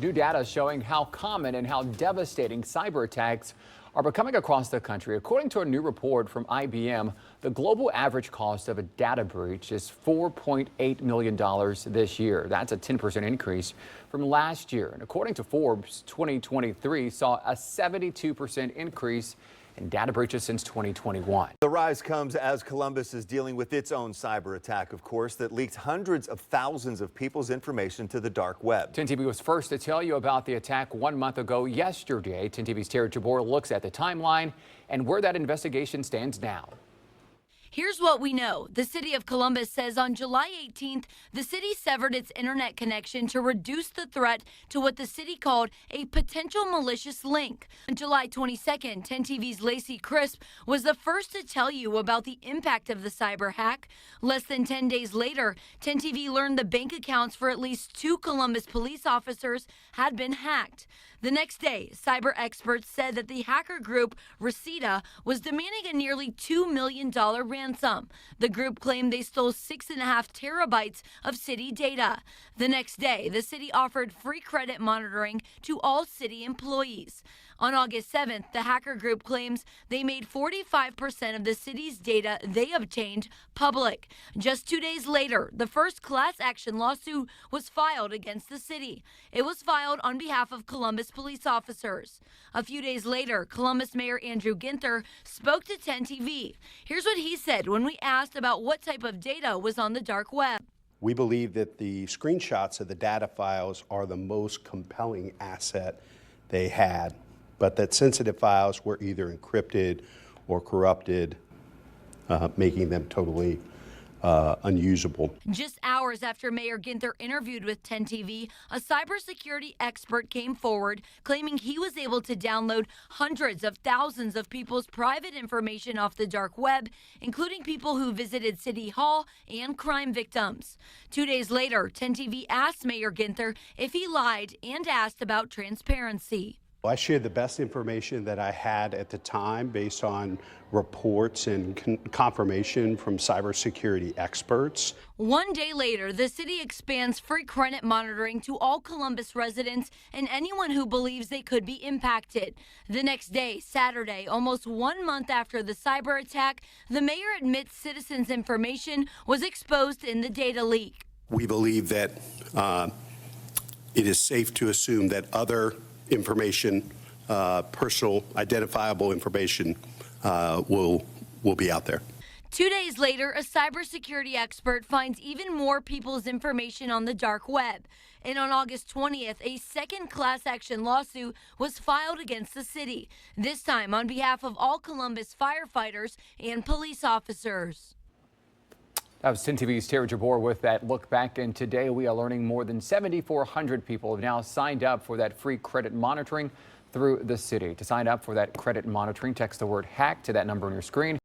New data showing how common and how devastating cyber attacks are becoming across the country. According to a new report from IBM, the global average cost of a data breach is $4.8 million this year. That's a 10% increase from last year. And according to Forbes, 2023 saw a 72% increase in data breaches since 2021. The rise comes as Columbus is dealing with its own cyber attack, of course, that leaked hundreds of thousands of people's information to the dark web. 10 TV was first to tell you about the attack 1 month ago yesterday. 10 TV's Terry Jabor looks at the timeline and where that investigation stands now. Here's what we know. The city of Columbus says on July 18th, the city severed its internet connection to reduce the threat to what the city called a potential malicious link. On July 22nd, 10 TV's Lacey Crisp was the first to tell you about the impact of the cyber hack. Less than 10 days later, 10 TV learned the bank accounts for at least 2 Columbus police officers had been hacked. The next day, cyber experts said that the hacker group Reseda was demanding a nearly $2 million ransom. The group claimed they stole 6.5 terabytes of city data. The next day, the city offered free credit monitoring to all city employees. On August 7th, the hacker group claims they made 45% of the city's data they obtained public. Just 2 days later, the first class action lawsuit was filed against the city. It was filed on behalf of Columbus police officers. A few days later, Columbus Mayor Andrew Ginther spoke to 10 TV. Here's what he said when we asked about what type of data was on the dark web. We believe that the screenshots of the data files are the most compelling asset they had, but that sensitive files were either encrypted or corrupted, making them totally unusable. Just hours after Mayor Ginther interviewed with 10 TV, a cybersecurity expert came forward claiming he was able to download hundreds of thousands of people's private information off the dark web, including people who visited City Hall and crime victims. 2 days later, 10 TV asked Mayor Ginther if he lied and asked about transparency. I shared the best information that I had at the time based on reports and confirmation from cybersecurity experts. 1 day later, the city expands free credit monitoring to all Columbus residents and anyone who believes they could be impacted. The next day, Saturday, almost 1 month after the cyber attack, the mayor admits citizens' information was exposed in the data leak. We believe that it is safe to assume that other information, personal identifiable information, will be out there. 2 days later, a cybersecurity expert finds even more people's information on the dark web. And on August 20th, a second class action lawsuit was filed against the city, this time on behalf of all Columbus firefighters and police officers. That was 10 TV's Terry Jabor with that look back. And today we are learning more than 7,400 people have now signed up for that free credit monitoring through the city. To sign up for that credit monitoring, text the word hack to that number on your screen.